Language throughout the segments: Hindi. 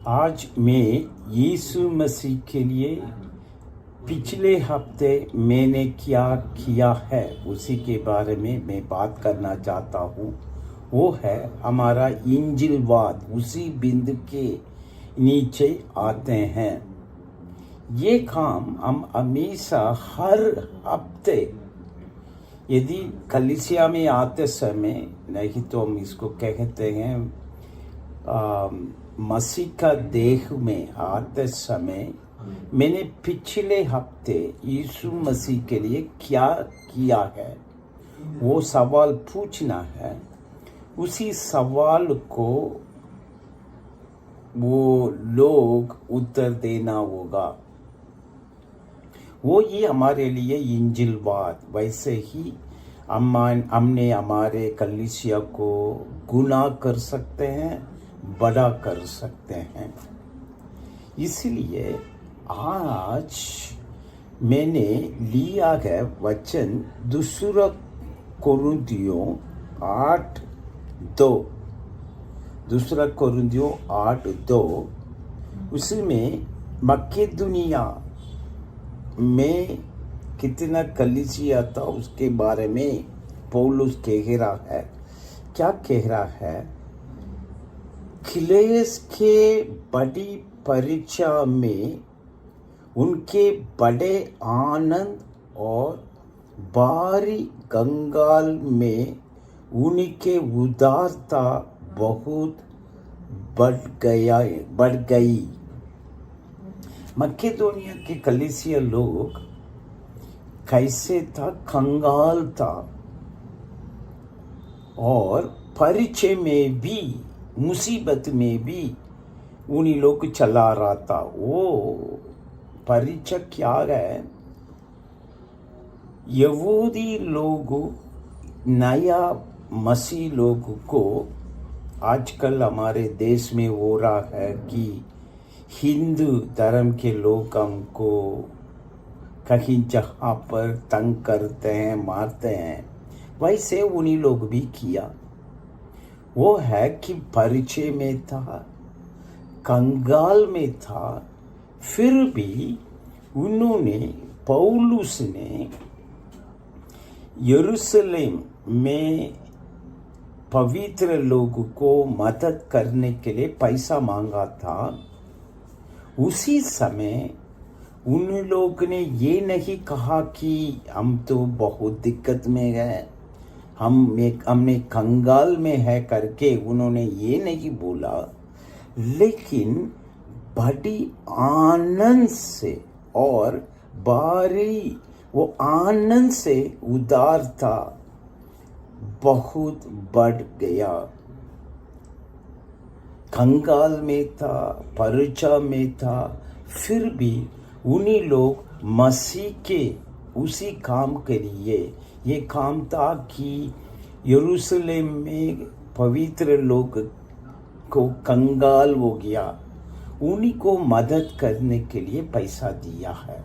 आज मैं यीशु मसीह के लिए पिछले हफ्ते मैंने क्या किया है उसी के बारे में मैं बात करना चाहता हूँ। वो है हमारा इंजिलवाद, उसी बिंदु के नीचे आते हैं। ये काम हम हमेशा हर हफ्ते यदि कलीसिया में आते समय, नहीं तो हम इसको कहते हैं मसीह का देह में आते समय, मैंने पिछले हफ्ते यीशु मसीह के लिए क्या किया है वो सवाल पूछना है। उसी सवाल को वो लोग उत्तर देना होगा। वो ये हमारे लिए इंजिलवाद। वैसे ही हमने हमारे कलीसिया को गुना कर सकते हैं, बड़ा कर सकते हैं। इसलिए आज मैंने लिया है वचन दूसरा कोरिन्थियों 8:2। उसमें मकेदुनिया में कितना कलीसिया था उसके बारे में पौलुस कह रहा है। क्या कह रहा है? क्लेश के बड़ी परीक्षा में उनके बड़े आनंद और भारी कंगाल में उनके उदारता बहुत बढ़ गई। मकेदोनिया के कलीसिया लोग कैसे था? कंगाल था और परिचय में भी, मुसीबत में भी उन्हीं लोग चला रहा था। वो परिचय क्या है? यहूदी लोग नया मसीह लोग को आजकल हमारे देश में हो रहा है कि हिंदू धर्म के लोग हमको कहीं जहाँ पर तंग करते हैं, मारते हैं, वैसे उन्हीं लोग भी किया। वो है कि परिचय में था, कंगाल में था, फिर भी उन्होंने, पौलुस ने यरूशलेम में पवित्र लोगों को मदद करने के लिए पैसा मांगा था। उसी समय उन लोग ने ये नहीं कहा कि हम तो बहुत दिक्कत में गए, हमने कंगाल में है करके उन्होंने ये नहीं बोला, लेकिन बड़ी आनंद से और भारी वो आनंद से उदारता बहुत बढ़ गया। कंगाल में था, परिचय में था, फिर भी उन्हीं लोग मसीह के उसी काम के लिए, ये काम था कि यरूशलेम में पवित्र लोग को कंगाल हो गया, उन्हीं को मदद करने के लिए पैसा दिया है।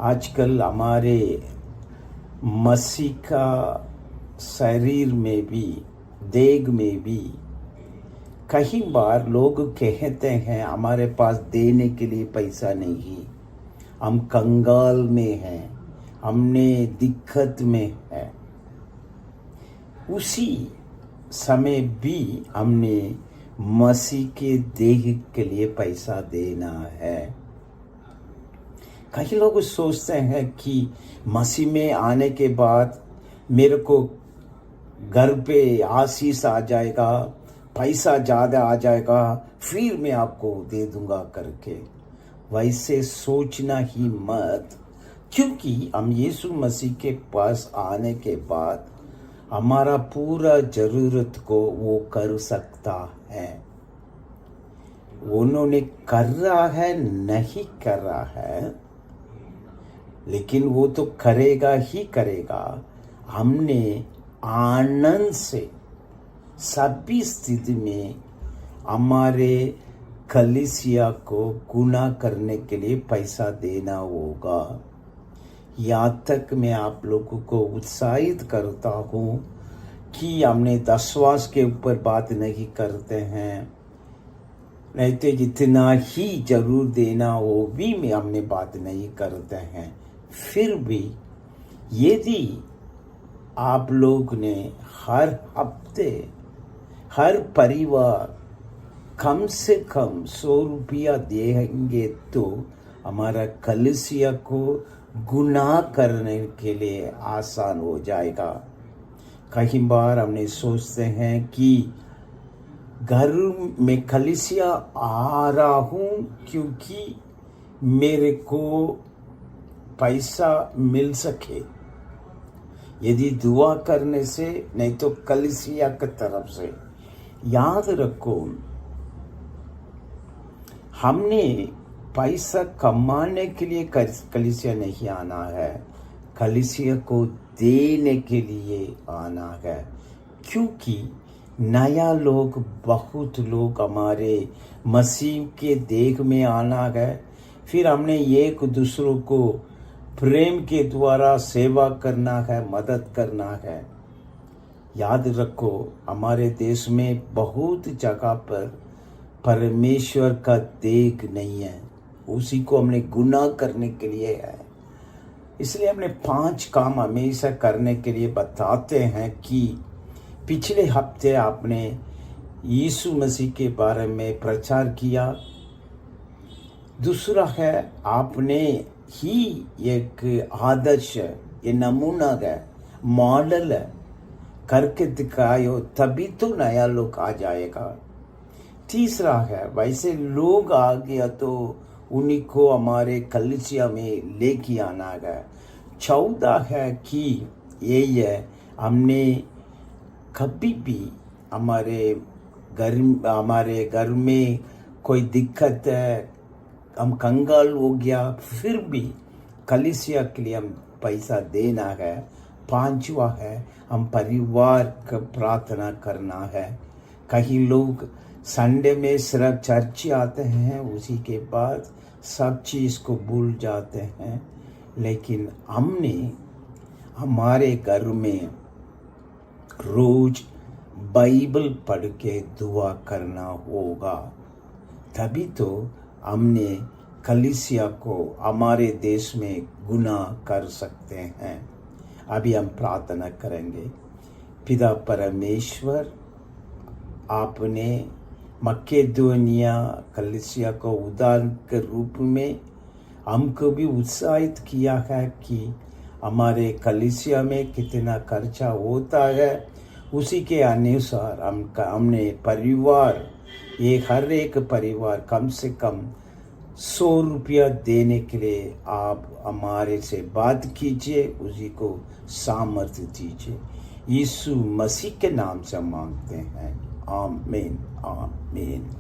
आजकल हमारे मसीह का शरीर में भी, देग में भी कई बार लोग कहते हैं हमारे पास देने के लिए पैसा नहीं, हम कंगाल में हैं, हमने दिक्कत में है। उसी समय भी हमने मसीह के देह के लिए पैसा देना है। कई लोग सोचते हैं कि मसीह में आने के बाद मेरे को घर पे आशीष आ जाएगा, पैसा ज़्यादा आ जाएगा, फिर मैं आपको दे दूंगा करके। वैसे सोचना ही मत, क्योंकि हम यीशु मसीह के पास आने के बाद हमारा पूरा ज़रूरत को वो कर सकता है। उन्होंने कर रहा है, नहीं कर रहा है, लेकिन वो तो करेगा ही करेगा। हमने आनंद से सभी स्थिति में हमारे कलीसिया को गुना करने के लिए पैसा देना होगा। यहाँ तक मैं आप लोगों को उत्साहित करता हूँ कि हमने दशवास के ऊपर बात नहीं करते हैं, नहीं तो जितना ही जरूर देना वो भी में हमने बात नहीं करते हैं। फिर भी यदि आप लोग ने हर हफ्ते हर परिवार कम से कम 100 रुपया देंगे तो हमारा कलीसिया को गुनाह करने के लिए आसान हो जाएगा। कई बार हमने सोचते हैं कि घर में कलीसिया आ रहा हूँ क्योंकि मेरे को पैसा मिल सके, यदि दुआ करने से नहीं तो कलीसिया की तरफ से। याद रखो, हमने पैसा कमाने के लिए कलीसिया नहीं आना है, कलीसिया को देने के लिए आना है। क्योंकि नया लोग, बहुत लोग हमारे मसीह के देख में आना है। फिर हमने एक दूसरों को प्रेम के द्वारा सेवा करना है, मदद करना है। याद रखो, हमारे देश में बहुत जगह पर परमेश्वर का देख नहीं है, उसी को हमने गुनाह करने के लिए है। इसलिए हमने 5 काम हमेशा करने के लिए बताते हैं कि पिछले हफ्ते आपने यीशु मसीह के बारे में प्रचार किया। दूसरा है, आपने ही एक आदर्श, ये नमूना है, मॉडल है, करके दिखाओ, तभी तो नया लोग आ जाएगा। तीसरा है, वैसे लोग आ गया तो उन्हीं को हमारे कलीसिया में लेके आना है। 14 है कि यही है, हमने कभी भी हमारे घर में कोई दिक्कत है, हम कंगाल हो गया, फिर भी कलीसिया के लिए हम पैसा देना है। 5वां है, हम परिवार का प्रार्थना करना है। कई लोग संडे में सिर्फ चर्च आते हैं, उसी के बाद सब चीज़ को भूल जाते हैं। लेकिन हमने हमारे घर में रोज बाइबल पढ़ के दुआ करना होगा, तभी तो हमने कलीसिया को हमारे देश में गुनाह कर सकते हैं। अभी हम प्रार्थना करेंगे। पिता परमेश्वर, आपने मकेदोनिया कलीसिया को उदाहरण के रूप में हमको भी उत्साहित किया है कि हमारे कलीसिया में कितना खर्चा होता है, उसी के अनुसार हमने परिवार, हर एक परिवार कम से कम 100 रुपया देने के लिए आप हमारे से बात कीजिए, उसी को सामर्थ्य दीजिए। यीशु मसीह के नाम से मांगते हैं, आमीन आमीन।